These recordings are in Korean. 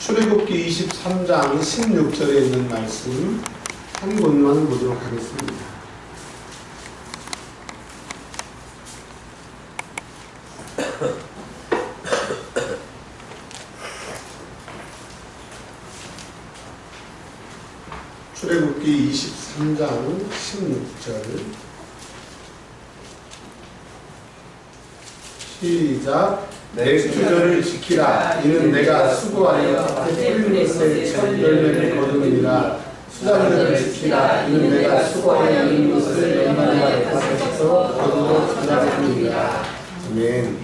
출애굽기 23장 16절에 있는 말씀 한 곳만 보도록 하겠습니다. 출애굽기 23장 16절 시작. 내 주절을 지키라. 이는 내가 수고하여 뿌린 것에 첫 열매를 거두느니라. 수장절을 지키라. 이는 내가 수고하여 이 것을 연말과 밭에서 거두어 주장하느니라. 아멘.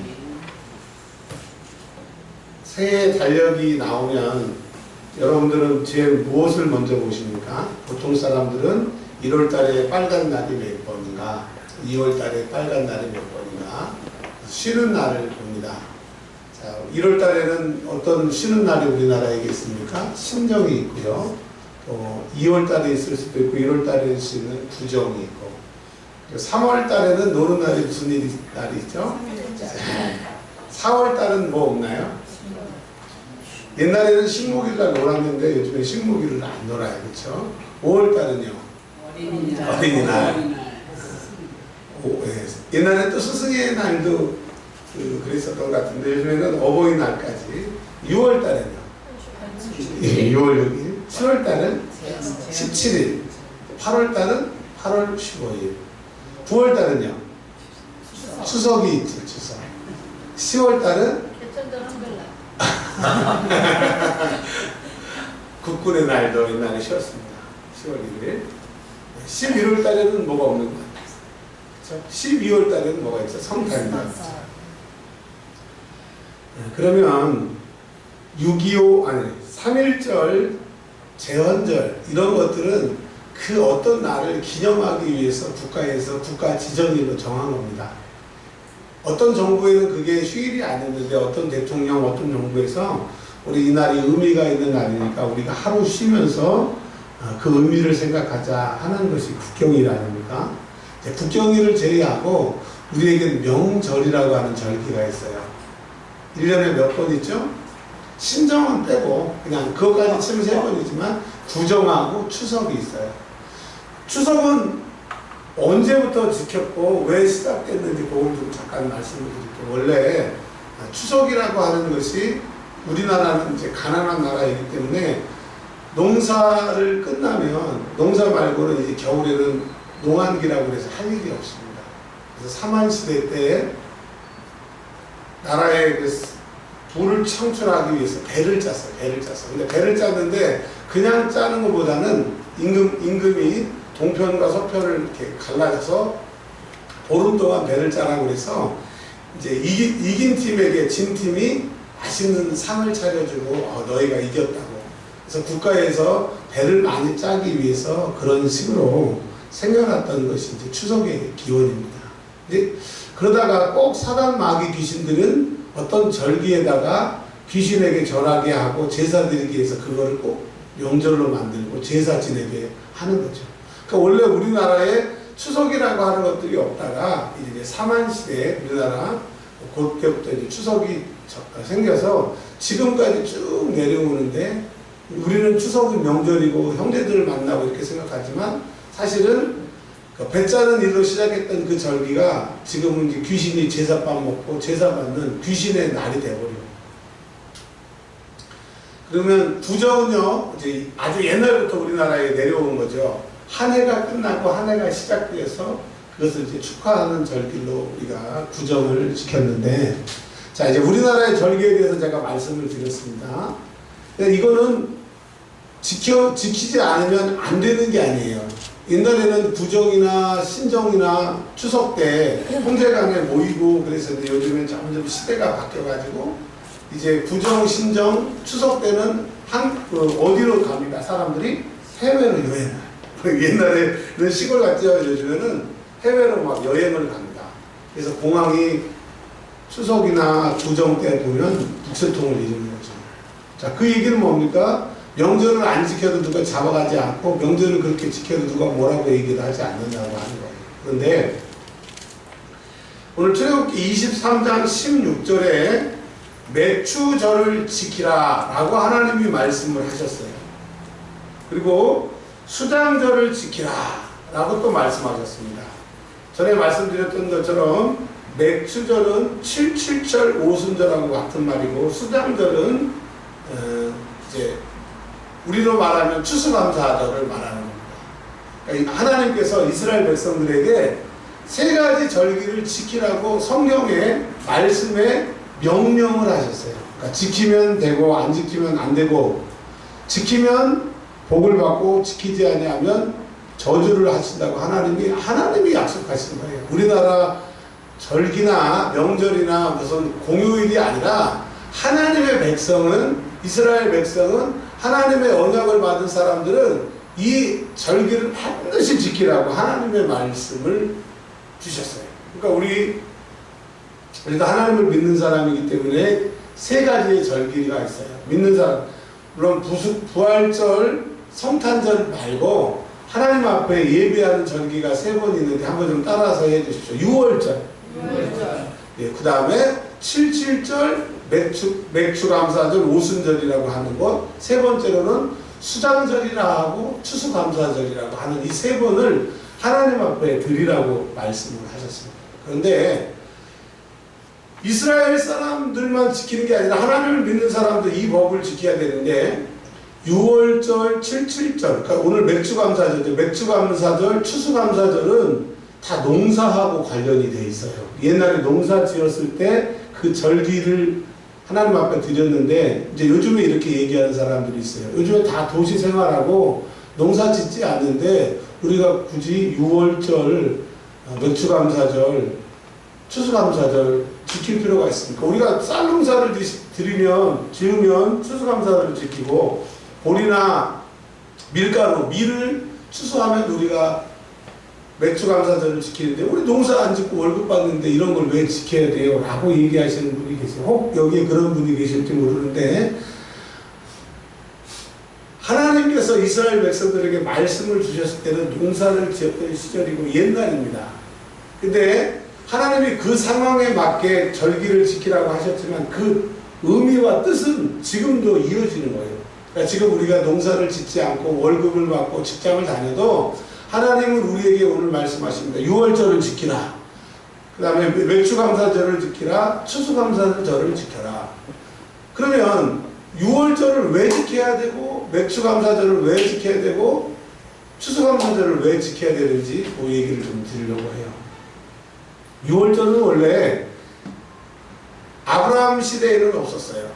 새해 달력이 나오면 여러분들은 제일 무엇을 먼저 보십니까? 보통 사람들은 1월 달에 빨간 날이 몇 번인가, 2월 달에 빨간 날이 몇 번인가, 쉬는 날을 봅니다. 자, 1월 달에는 어떤 쉬는 날이 우리나라에 있습니까? 신정이 있고요. 또 2월 달에 있을 수도 있고 1월 달에 쉬는 구정이 있고, 3월 달에는 노는 날이 무슨 날이 있죠? 4월 달은 뭐 없나요? 옛날에는 식목일날 놀았는데 요즘에 식목일을 안 놀아요. 그렇죠? 5월 달은요? 어린이날. 옛날에 또 스승의 날도 그랬었던 것 같은데 요즘에는 어버이날까지. 6월 달에는요? 6월 6일. 7월 달은 17일. 8월 달은 8월 15일. 9월 달은요? 추석이 있죠. 추석. 10월 달은 국군의 날도 옛날에 쉬었습니다. 10월 1일. 11월 달에는 뭐가 없는 것 같아요. 12월 달에는 뭐가 있죠? 성탄절. 그러면 6.25 아니 3.1절, 제헌절 이런 것들은 그 어떤 날을 기념하기 위해서 국가에서 국가 지정일로 정한 겁니다. 어떤 정부에는 그게 휴일이 아니었는데 어떤 대통령, 어떤 정부에서 우리 이 날이 의미가 있는 날이니까 우리가 하루 쉬면서 그 의미를 생각하자 하는 것이 국경일 아닙니까? 국경일을 제외하고 우리에게는 명절이라고 하는 절기가 있어요. 1년에 몇 번 있죠? 신정은 빼고 그냥 그것까지 치면 3번이지만 구정하고 추석이 있어요. 추석은 언제부터 지켰고 왜 시작됐는지 그걸 좀 잠깐 말씀을 드릴게요. 원래 추석이라고 하는 것이 우리나라는 이제 가난한 나라이기 때문에 농사를 끝나면 농사 말고는 이제 겨울에는 농한기라고 해서 할 일이 없습니다. 그래서 삼한시대 때 나라의 그 부를 창출하기 위해서 배를 짰어요. 배를 짰어요. 근데 배를 짰는데 그냥 짜는 것보다는 임금이 동편과 서편을 이렇게 갈라져서 보름 동안 배를 짜라고 그래서 이제 이긴 팀에게 진 팀이 맛있는 상을 차려주고 너희가 이겼다고. 그래서 국가에서 배를 많이 짜기 위해서 그런 식으로 생겨났던 것이 이제 추석의 기원입니다. 이제 그러다가 꼭 사단 마귀 귀신들은 어떤 절기에다가 귀신에게 절하게 하고 제사 드리기 위해서 그거를 꼭 명절로 만들고 제사 지내게 하는 거죠. 그러니까 원래 우리나라에 추석이라고 하는 것들이 없다가 이제 삼한시대에 우리나라 그때부터 이제 추석이 생겨서 지금까지 쭉 내려오는데 우리는 추석은 명절이고 형제들을 만나고 이렇게 생각하지만 사실은 배 짜는 일로 시작했던 그 절기가 지금은 이제 귀신이 제사밥 먹고 제사 받는 귀신의 날이 되어버려요. 그러면 구정은요, 이제 아주 옛날부터 우리나라에 내려온 거죠. 한 해가 끝나고 한 해가 시작돼서 그것을 이제 축하하는 절기로 우리가 구정을 지켰는데, 자, 이제 우리나라의 절기에 대해서 제가 말씀을 드렸습니다. 근데 이거는 지키지 않으면 안 되는 게 아니에요. 옛날에는 구정이나 신정이나 추석 때 형제간에 모이고 그랬었는데 요즘엔 점점 시대가 바뀌어가지고 이제 구정, 신정, 추석 때는 어디로 갑니까? 사람들이 해외로 여행을. 옛날에는 시골 같죠. 요즘에는 해외로 막 여행을 갑니다. 그래서 공항이 추석이나 구정 때 보면 북새통을 이루는 거죠. 자, 그 얘기는 뭡니까? 명절을 안 지켜도 누가 잡아가지 않고 명절을 그렇게 지켜도 누가 뭐라고 얘기를 하지 않는다고 하는 거예요. 그런데 오늘 출애굽기 23장 16절에 매추절을 지키라 라고 하나님이 말씀을 하셨어요. 그리고 수장절을 지키라 라고 또 말씀하셨습니다. 전에 말씀드렸던 것처럼 매추절은 7.7절 오순절하고 같은 말이고, 수장절은 이제 우리로 말하면 추수감사절을 말하는 겁니다. 그러니까 하나님께서 이스라엘 백성들에게 세 가지 절기를 지키라고 성경의 말씀에 명령을 하셨어요. 그러니까 지키면 되고 안 지키면 안 되고, 지키면 복을 받고 지키지 아니하면 저주를 하신다고 하나님이 약속하신 거예요. 우리나라 절기나 명절이나 무슨 공휴일이 아니라 하나님의 백성은, 이스라엘 백성은, 하나님의 언약을 받은 사람들은 이 절기를 반드시 지키라고 하나님의 말씀을 주셨어요. 그러니까 우리도 하나님을 믿는 사람이기 때문에 세 가지의 절기가 있어요. 믿는 사람, 물론 부활절, 성탄절 말고 하나님 앞에 예배하는 절기가 세 번 있는데 한번 좀 따라서 해주십시오. 6월절. 예, 그 다음에 7.7절 맥추감사절 오순절이라고 하는 것, 세 번째로는 수장절이라 하고 추수감사절이라고 하는 이 세 번을 하나님 앞에 드리라고 말씀을 하셨습니다. 그런데 이스라엘 사람들만 지키는 게 아니라 하나님을 믿는 사람도 이 법을 지켜야 되는데, 6월절, 7.7절, 그러니까 오늘 맥추감사절, 맥추감사절, 추수감사절은 다 농사하고 관련이 돼 있어요. 옛날에 농사 지었을 때 그 절기를 하나님 앞에 드렸는데, 이제 요즘에 이렇게 얘기하는 사람들이 있어요. 요즘에 다 도시 생활하고 농사 짓지 않는데 우리가 굳이 6월절, 맥추감사절, 추수감사절 지킬 필요가 있습니까? 우리가 쌀 농사를 지으면 추수감사절을 지키고, 보리나 밀가루, 밀을 추수하면 우리가 맥추감사절을 지키는데, 우리 농사 안 짓고 월급 받는데 이런 걸 왜 지켜야 돼요? 라고 얘기하시는 분이 계세요. 혹 여기에 그런 분이 계실지 모르는데, 하나님께서 이스라엘 백성들에게 말씀을 주셨을 때는 농사를 지었던 시절이고 옛날입니다. 근데 하나님이 그 상황에 맞게 절기를 지키라고 하셨지만 그 의미와 뜻은 지금도 이어지는 거예요. 그러니까 지금 우리가 농사를 짓지 않고 월급을 받고 직장을 다녀도 하나님은 우리에게 오늘 말씀하십니다. 6월절을 지키라. 그 다음에 맥추감사절을 지키라. 추수감사절을 지켜라. 그러면 6월절을 왜 지켜야 되고, 맥추감사절을 왜 지켜야 되고, 추수감사절을 왜 지켜야 되는지 그 얘기를 좀 드리려고 해요. 6월절은 원래 아브라함 시대에는 없었어요.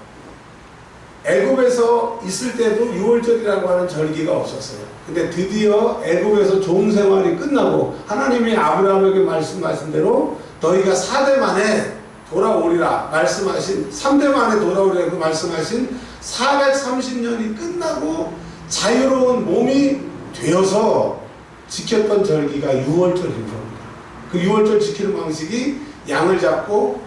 애굽에서 있을 때도 6월절이라고 하는 절기가 없었어요. 근데 드디어 애굽에서 종 생활이 끝나고 하나님이 아브라함에게 말씀하신 대로 너희가 4대 만에 돌아오리라 말씀하신, 3대 만에 돌아오리라고 말씀하신 430년이 끝나고 자유로운 몸이 되어서 지켰던 절기가 6월절인 겁니다. 그 6월절 지키는 방식이 양을 잡고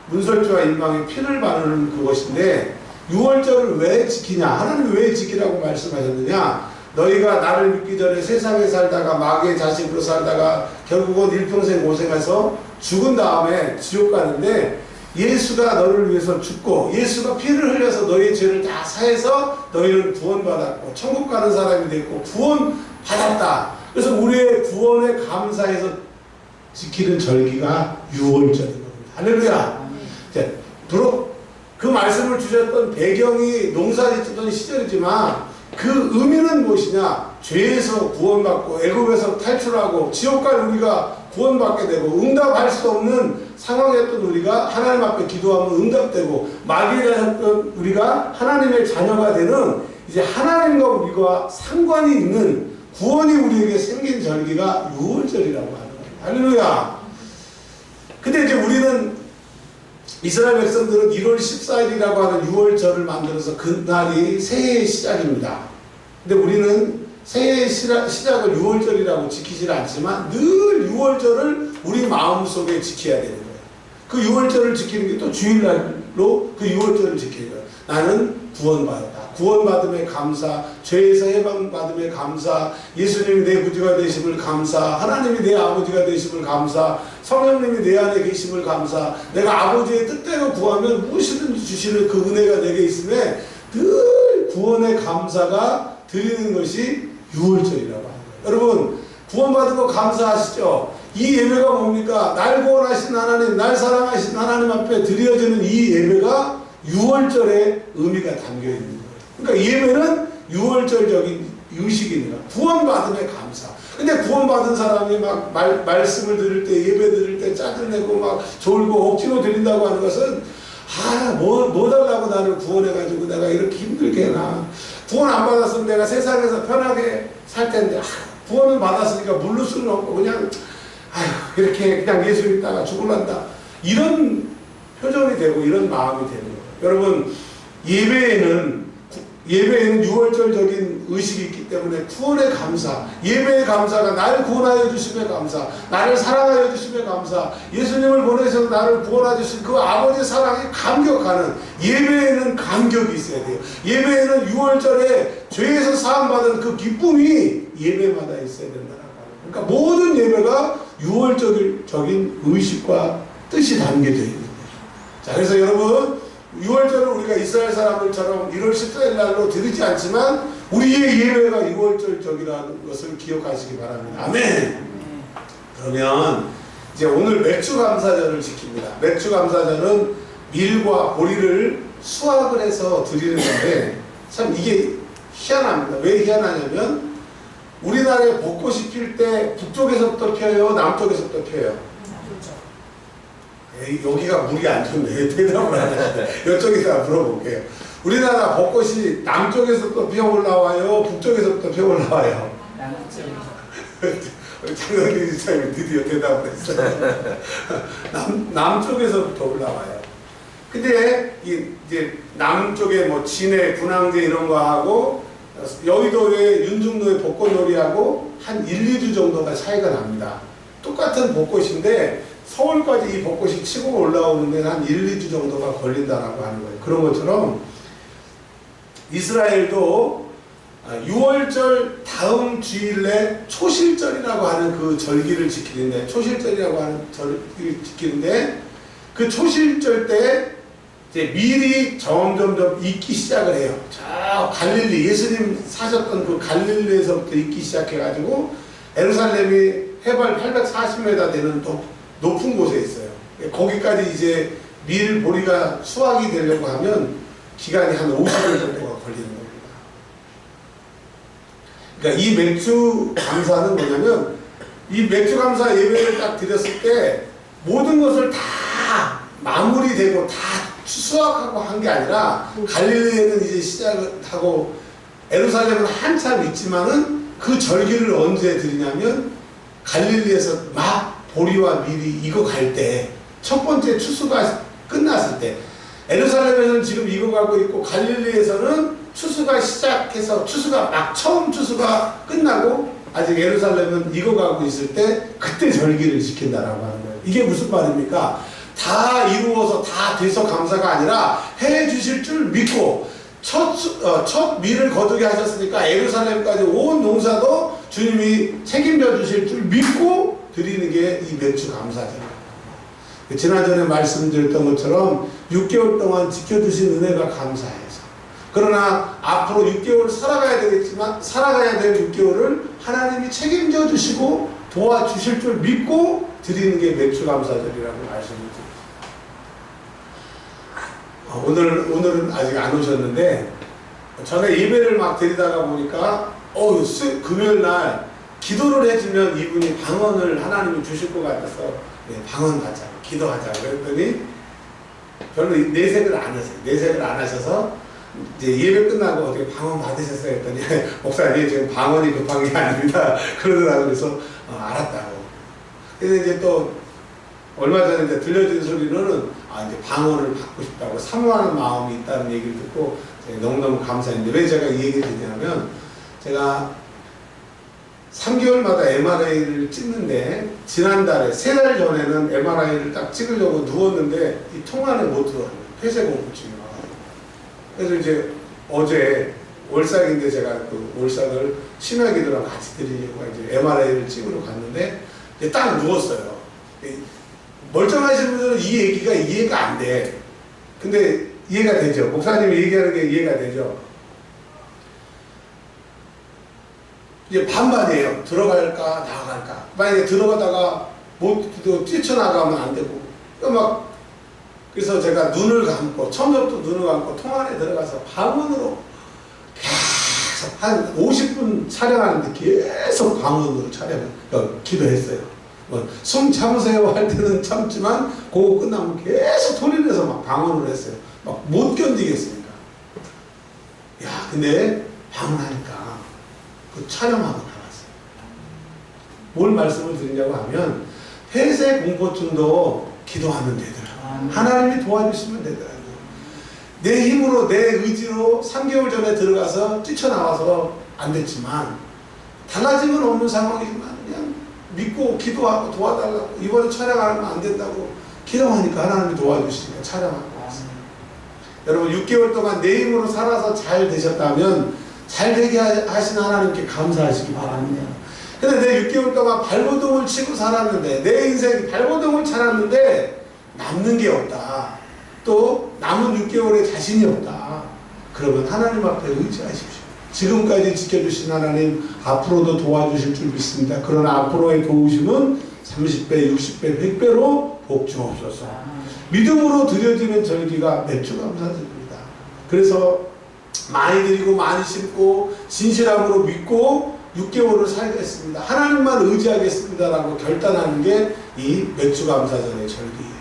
문설주와 인방에 피를 바르는 그것인데, 6월절을 왜 지키냐? 하나님이 왜 지키라고 말씀하셨느냐? 너희가 나를 믿기 전에 세상에 살다가 마귀의 자식으로 살다가 결국은 일평생 고생해서 죽은 다음에 지옥 가는데, 예수가 너를 위해서 죽고 예수가 피를 흘려서 너희의 죄를 다 사해서 너희는 구원받았고 천국 가는 사람이 됐고 구원받았다. 그래서 우리의 구원에 감사해서 지키는 절기가 6월절인 겁니다. 할렐루야. 그 말씀을 주셨던 배경이 농사 짓던 시절이지만 그 의미는 무엇이냐? 죄에서 구원받고 애굽에서 탈출하고 지옥 갈 우리가 구원받게 되고, 응답할 수 없는 상황이었던 우리가 하나님 앞에 기도하면 응답되고, 마귀에 잡혔던 우리가 하나님의 자녀가 되는, 이제 하나님과 우리가 상관이 있는 구원이 우리에게 생긴 절기가 6월절이라고 하는 거예요. 할렐루야. 근데 이제 우리는, 이스라엘 백성들은 1월 14일이라고 하는 6월절을 만들어서 그날이 새해의 시작입니다. 근데 우리는 새해의 시작을 6월절이라고 지키질 않지만 늘 6월절을 우리 마음속에 지켜야 되는 거예요. 그 6월절을 지키는 게 또 주일날로 그 6월절을 지키는 거예요. 나는 구원받았다. 구원받음에 감사, 죄에서 해방받음에 감사, 예수님이 내 구주가 되심을 감사, 하나님이 내 아버지가 되심을 감사, 성령님이 내 안에 계심을 감사, 내가 아버지의 뜻대로 구하면 무엇이든지 주시는 그 은혜가 내게 있음에 늘 구원의 감사가 드리는 것이 유월절이라고 합니다. 여러분, 구원받은 거 감사하시죠? 이 예배가 뭡니까? 날 구원하신 하나님, 날 사랑하신 하나님 앞에 드려지는 이 예배가 유월절의 의미가 담겨 있는 거예요. 그러니까 예배는 유월절적인 의식입니다. 구원받음에 감사. 근데 구원받은 사람이 막 말씀을 들을 때, 예배 드릴 때 짜증내고 막 졸고 억지로 드린다고 하는 것은 뭐 달라고 나를 구원해가지고 내가 이렇게 힘들게 해나. 구원 안 받았으면 내가 세상에서 편하게 살 텐데, 구원을 받았으니까 물를 수는 없고 그냥, 이렇게 그냥 예수 믿다가 죽을란다. 이런 표정이 되고 이런 마음이 되는 거예요. 여러분, 예배에는 유월절적인 의식이 있기 때문에 구원의 감사, 예배의 감사가 나를 구원하여 주심에 감사, 나를 사랑하여 주심에 감사, 예수님을 보내셔서 나를 구원하여 주신 그 아버지의 사랑에 감격하는, 예배에는 감격이 있어야 돼요. 예배에는 유월절에 죄에서 사함받은 그 기쁨이 예배마다 있어야 된다는 거예요. 그러니까 모든 예배가 유월적인 의식과 뜻이 담겨져 있는 거예요. 자, 그래서 여러분, 6월절을 우리가 이스라엘 사람들처럼 1월 14일 날로 드리지 않지만 우리의 예배가 6월절적이라는 것을 기억하시기 바랍니다. 아멘. 그러면 이제 오늘 맥주감사절을 지킵니다. 맥주감사절은 밀과 보리를 수확을 해서 드리는 건데 참 이게 희한합니다. 왜 희한하냐면 우리나라에 벚꽃이 필 때 북쪽에서부터 펴요? 남쪽에서부터 펴요? 여기가 물이 안 좋네. 대답을 안 하시네. 이쪽에서 물어볼게요. 우리나라 벚꽃이 남쪽에서부터 피어 올라와요? 북쪽에서부터 피어 올라와요? 우리 장성기 지사님이 드디어 대답을 했어요. 남쪽에서부터 올라와요. 근데 이제 남쪽에 뭐 진해, 분황제 이런 거 하고 여의도의 윤중로의 벚꽃놀이하고 한 1, 2주 정도가 차이가 납니다. 똑같은 벚꽃인데 서울까지 이 벚꽃이 치고 올라오는 데는 한 1, 2주 정도가 걸린다라고 하는 거예요. 그런 것처럼 이스라엘도 6월절 다음 주일에 초실절이라고 하는 그 절기를 지키는데, 초실절이라고 하는 절기를 지키는데 그 초실절 때 이제 밀이 점점 익기 시작을 해요. 저 갈릴리, 예수님 사셨던 그 갈릴리에서부터 익기 시작해가지고 예루살렘이 해발 840m 되는 높은 곳에 있어요. 거기까지 이제 밀, 보리가 수확이 되려고 하면 기간이 한 50일 정도가 걸리는 겁니다. 그러니까 이 맥주 감사는 뭐냐면 이 맥주 감사 예배를 딱 드렸을 때 모든 것을 다 마무리되고 다 수확하고 한 게 아니라 갈릴리에는 이제 시작하고 예루살렘은 한참 있지만은 그 절기를 언제 드리냐면 갈릴리에서 막 보리와 밀이 익어갈 때, 첫 번째 추수가 끝났을 때, 예루살렘에서는 지금 익어가고 있고 갈릴리에서는 추수가 시작해서 추수가 막 처음 추수가 끝나고 아직 예루살렘은 익어가고 있을 때 그때 절기를 지킨다라고 하는 거예요. 이게 무슨 말입니까? 다 이루어서 다 돼서 감사가 아니라 해 주실 줄 믿고 첫 밀을 거두게 하셨으니까 예루살렘까지 온 농사도 주님이 책임져 주실 줄 믿고 드리는 게 이 맥주 감사절이에요. 지난전에 말씀드렸던 것처럼 6개월 동안 지켜주신 은혜가 감사해서, 그러나 앞으로 6개월 살아가야 되겠지만 살아가야 될 6개월을 하나님이 책임져 주시고 도와주실 줄 믿고 드리는 게 맥주 감사절이라고 말씀드립니다. 오늘은 아직 안 오셨는데 전에 예배를 막 드리다가 보니까 금요일 날 기도를 해주면 이분이 방언을 하나님이 주실 것 같아서 방언 받자, 기도하자 그랬더니 별로 내색을 안 하세요. 내색을 안 하셔서 이제 예배 끝나고 어떻게 방언 받으셨어요 했더니 목사님 지금 방언이 급한 게 아닙니다 그러더라고요. 그래서 알았다고. 그래서 이제 또 얼마 전에 이제 들려준 소리로는 이제 방언을 받고 싶다고 사모하는 마음이 있다는 얘기를 듣고 너무너무 감사했는데, 왜 제가 이 얘기를 드냐면 제가 3개월마다 MRI를 찍는데 지난달에 3달 전에는 MRI를 딱 찍으려고 누웠는데 이 통안에 못 들어가요. 폐쇄공포증이 와가지고. 그래서 이제 어제 월삭인데 제가 그 월삭을 심야기도랑 같이 드리려고 이제 MRI를 찍으러 갔는데 이제 딱 누웠어요. 멀쩡하신 분들은 이 얘기가 이해가 안 돼. 근데 이해가 되죠. 목사님이 얘기하는 게 이해가 되죠. 이제 반반이에요. 들어갈까 나갈까. 만약에 들어가다가 못 뛰쳐나가면 안 되고. 그래서 제가 눈을 감고 처음부터 눈을 감고 통 안에 들어가서 방언으로 계속 한 50분 촬영하는데 계속 방언으로 기도했어요. 숨 참으세요 할 때는 참지만 그거 끝나면 계속 소리 내서 막 방언을 했어요. 막 못 견디겠으니까. 야, 근데 방언하니까 그 촬영하고 나왔어요. 뭘 말씀을 드리냐고 하면 폐쇄 공포증도 기도하면 되더라고요. 하나님이 도와주시면 되더라고요. 내 힘으로 내 의지로 3개월 전에 들어가서 뛰쳐나와서 안 됐지만 달라짐은 없는 상황이지만 그냥 믿고 기도하고 도와달라고 이번에 촬영하면 안 된다고 기도하니까 하나님이 도와주시니까 촬영하고 왔어요. 여러분 6개월 동안 내 힘으로 살아서 잘 되셨다면 잘 되게 하신 하나님께 감사하시기 바랍니다. 근데 내 6개월 동안 발버둥을 치고 살았는데 내 인생 발버둥을 찾았는데 남는 게 없다. 또 남은 6개월에 자신이 없다. 그러면 하나님 앞에 의지하십시오. 지금까지 지켜주신 하나님 앞으로도 도와주실 줄 믿습니다. 그러나 앞으로의 도우심은 30배, 60배, 100배로 복 주옵소서. 믿음으로 드려지는 절기가 맥주 감사절입니다. 그래서 많이 드리고 많이 심고 진실함으로 믿고 6개월을 살겠습니다. 하나님만 의지하겠습니다라고 결단하는 게 이 맥주 감사절의 절기예요.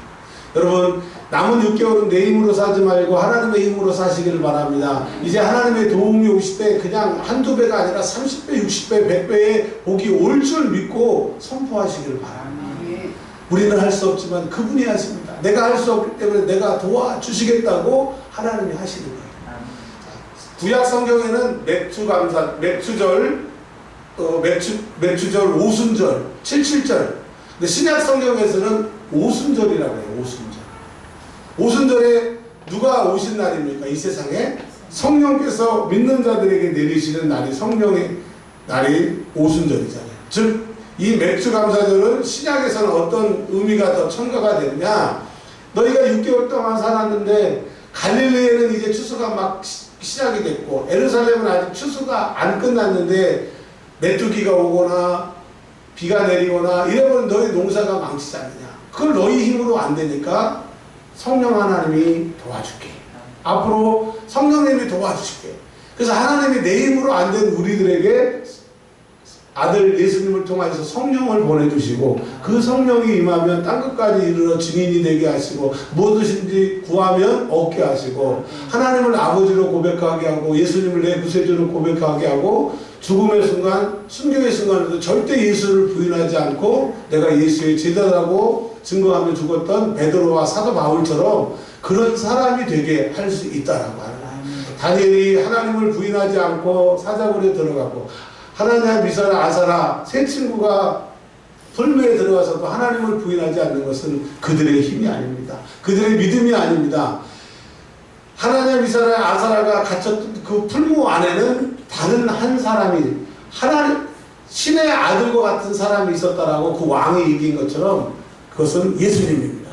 여러분 남은 6개월은 내 힘으로 사지 말고 하나님의 힘으로 사시기를 바랍니다. 이제 하나님의 도움이 오실 때 그냥 한두 배가 아니라 30배, 60배, 100배의 복이 올 줄 믿고 선포하시기를 바랍니다. 우리는 할 수 없지만 그분이 하십니다. 내가 할 수 없기 때문에 내가 도와주시겠다고 하나님이 하시는 거예요. 구약 성경에는 맥주절, 맥주절, 오순절, 77절. 근데 신약 성경에서는 오순절이라고 해요. 오순절. 오순절에 누가 오신 날입니까? 이 세상에 성령께서 믿는 자들에게 내리시는 날이 성령의 날이 오순절이잖아요. 즉 이 맥주 감사절은 신약에서는 어떤 의미가 더 첨가가 되느냐? 너희가 6개월 동안 살았는데 갈릴리에는 이제 추수가 막 시작이 됐고 예루살렘은 아직 추수가 안 끝났는데 메뚜기가 오거나 비가 내리거나 이러면 너희 농사가 망치지 않느냐. 그걸 너희 힘으로 안 되니까 성령 하나님이 도와줄게. 앞으로 성령님이 도와주실게. 그래서 하나님이 내 힘으로 안 된 우리들에게 아들 예수님을 통해서 성령을 보내주시고 그 성령이 임하면 땅끝까지 이르러 증인이 되게 하시고 무엇이든지 구하면 얻게 하시고 하나님을 아버지로 고백하게 하고 예수님을 내 구세주로 고백하게 하고 죽음의 순간, 순교의 순간에도 절대 예수를 부인하지 않고 내가 예수의 제자라고 증거하며 죽었던 베드로와 사도 바울처럼 그런 사람이 되게 할 수 있다라고 하는 거예요. 다니엘이 하나님을 부인하지 않고 사자굴에 들어가고 하나냐, 미사라, 아사라 세 친구가 불매에 들어가서도 하나님을 부인하지 않는 것은 그들의 힘이 아닙니다. 그들의 믿음이 아닙니다. 하나냐, 미사라, 아사라가 갇혔던 그 풀무 안에는 다른 한 사람이 하나님 신의 아들과 같은 사람이 있었다라고 그 왕이 얘기한 것처럼 그것은 예수님입니다.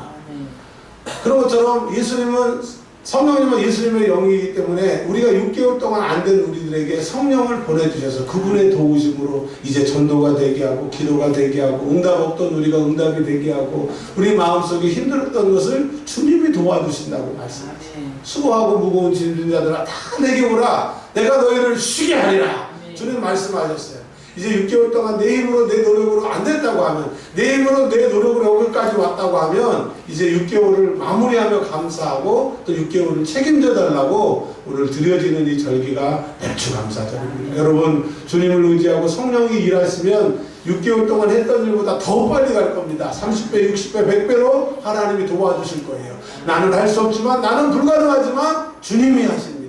그런 것처럼 예수님은 성령님은 예수님의 영이기 때문에 우리가 6개월 동안 안 된 우리들에게 성령을 보내주셔서 그분의 도우심으로 이제 전도가 되게 하고 기도가 되게 하고 응답 없던 우리가 응답이 되게 하고 우리 마음속에 힘들었던 것을 주님이 도와주신다고 말씀하세요. 수고하고 무거운 짐진 자들아 다 내게 오라 내가 너희를 쉬게 하리라. 주님 말씀하셨어요. 이제 6개월 동안 내 힘으로 내 노력으로 안 됐다고 하면 내 힘으로 내 노력으로 여기까지 왔다고 하면 이제 6개월을 마무리하며 감사하고 또 6개월을 책임져 달라고 오늘 드려지는 이 절기가 맥주 감사절입니다. 여러분 주님을 의지하고 성령이 일하시면 6개월 동안 했던 일보다 더 빨리 갈 겁니다. 30배, 60배, 100배로 하나님이 도와주실 거예요. 나는 할 수 없지만 나는 불가능하지만 주님이 하십니다.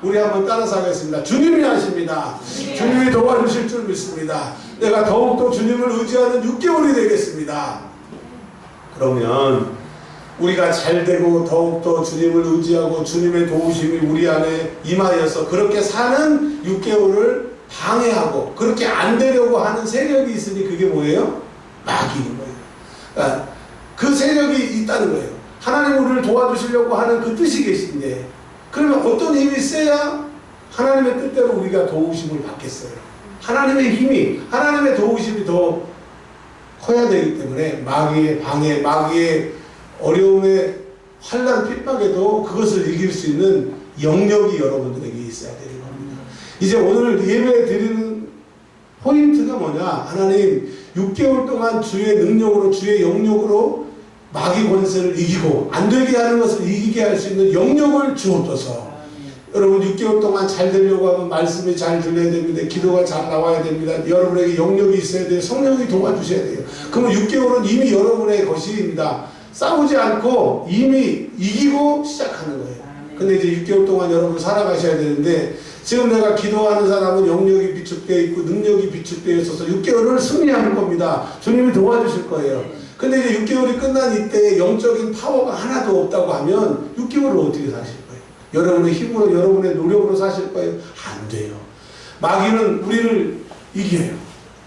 우리 한번 따라서 하겠습니다. 주님이 하십니다. 주님이 도와주실 줄 믿습니다. 내가 더욱더 주님을 의지하는 6개월이 되겠습니다. 그러면 우리가 잘되고 더욱더 주님을 의지하고 주님의 도우심이 우리 안에 임하여서 그렇게 사는 6개월을 방해하고 그렇게 안 되려고 하는 세력이 있으니 그게 뭐예요? 마귀인 거예요. 그 세력이 있다는 거예요. 하나님 우리를 도와주시려고 하는 그 뜻이 계신데, 그러면 어떤 힘이 세야 하나님의 뜻대로 우리가 도우심을 받겠어요? 하나님의 힘이, 하나님의 도우심이 더 커야 되기 때문에 마귀의 방해, 마귀의 어려움에 환난 핍박에도 그것을 이길 수 있는 영역이 여러분들에게 있어야 되는 겁니다. 이제 오늘 예배 드리는 포인트가 뭐냐? 하나님 6개월 동안 주의 능력으로, 주의 영역으로 마귀 권세를 이기고 안 되게 하는 것을 이기게 할 수 있는 영역을 주옵소서. 여러분 6개월 동안 잘 되려고 하면 말씀이 잘 들려야 됩니다. 기도가 잘 나와야 됩니다. 여러분에게 영역이 있어야 돼요. 성령이 도와주셔야 돼요. 그러면 6개월은 이미 여러분의 것입니다. 싸우지 않고 이미 이기고 시작하는 거예요. 근데 이제 6개월 동안 여러분 살아가셔야 되는데, 지금 내가 기도하는 사람은 영역이 비축되어 있고 능력이 비축되어 있어서 6개월을 승리하는 겁니다. 주님이 도와주실 거예요. 근데 이제 6개월이 끝난 이때 영적인 파워가 하나도 없다고 하면 6개월을 어떻게 사실 거예요? 여러분의 힘으로, 여러분의 노력으로 사실 거예요? 안 돼요. 마귀는 우리를 이겨요.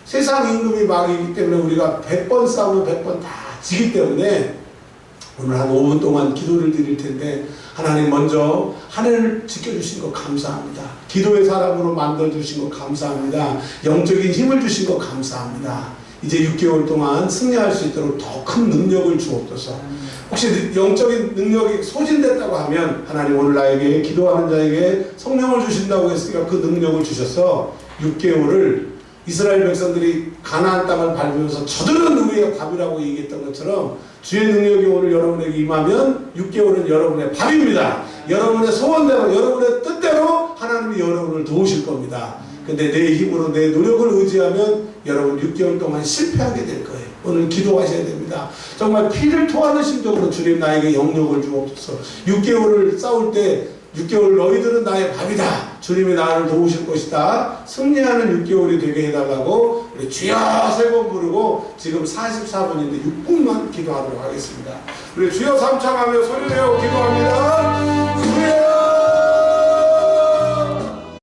세상 임금이 마귀이기 때문에 우리가 100번 싸우면 100번 다 지기 때문에 오늘 한 5분 동안 기도를 드릴 텐데, 하나님 먼저 하늘을 지켜주신 것 감사합니다. 기도의 사람으로 만들어주신 것 감사합니다. 영적인 힘을 주신 것 감사합니다. 이제 6개월 동안 승리할 수 있도록 더 큰 능력을 주옵소서. 혹시 영적인 능력이 소진됐다고 하면 하나님 오늘 나에게, 기도하는 자에게 성령을 주신다고 했으니까 그 능력을 주셔서 6개월을 이스라엘 백성들이 가나안 땅을 밟으면서 저들은 우리의 밥이라고 얘기했던 것처럼 주의 능력이 오늘 여러분에게 임하면 6개월은 여러분의 밥입니다. 여러분의 소원대로, 여러분의 뜻대로 하나님이 여러분을 도우실 겁니다. 근데 내 힘으로, 내 노력을 의지하면 여러분 6개월 동안 실패하게 될 거예요. 오늘 기도하셔야 됩니다. 정말 피를 토하는 심정으로 주님 나에게 영역을 주옵소서. 6개월을 싸울 때 6개월 너희들은 나의 밥이다. 주님이 나를 도우실 것이다. 승리하는 6개월이 되게 해달라고 우리 주여 3번 부르고 지금 44분인데 6분만 기도하도록 하겠습니다. 우리 주여 3창하며 소리내어 기도합니다.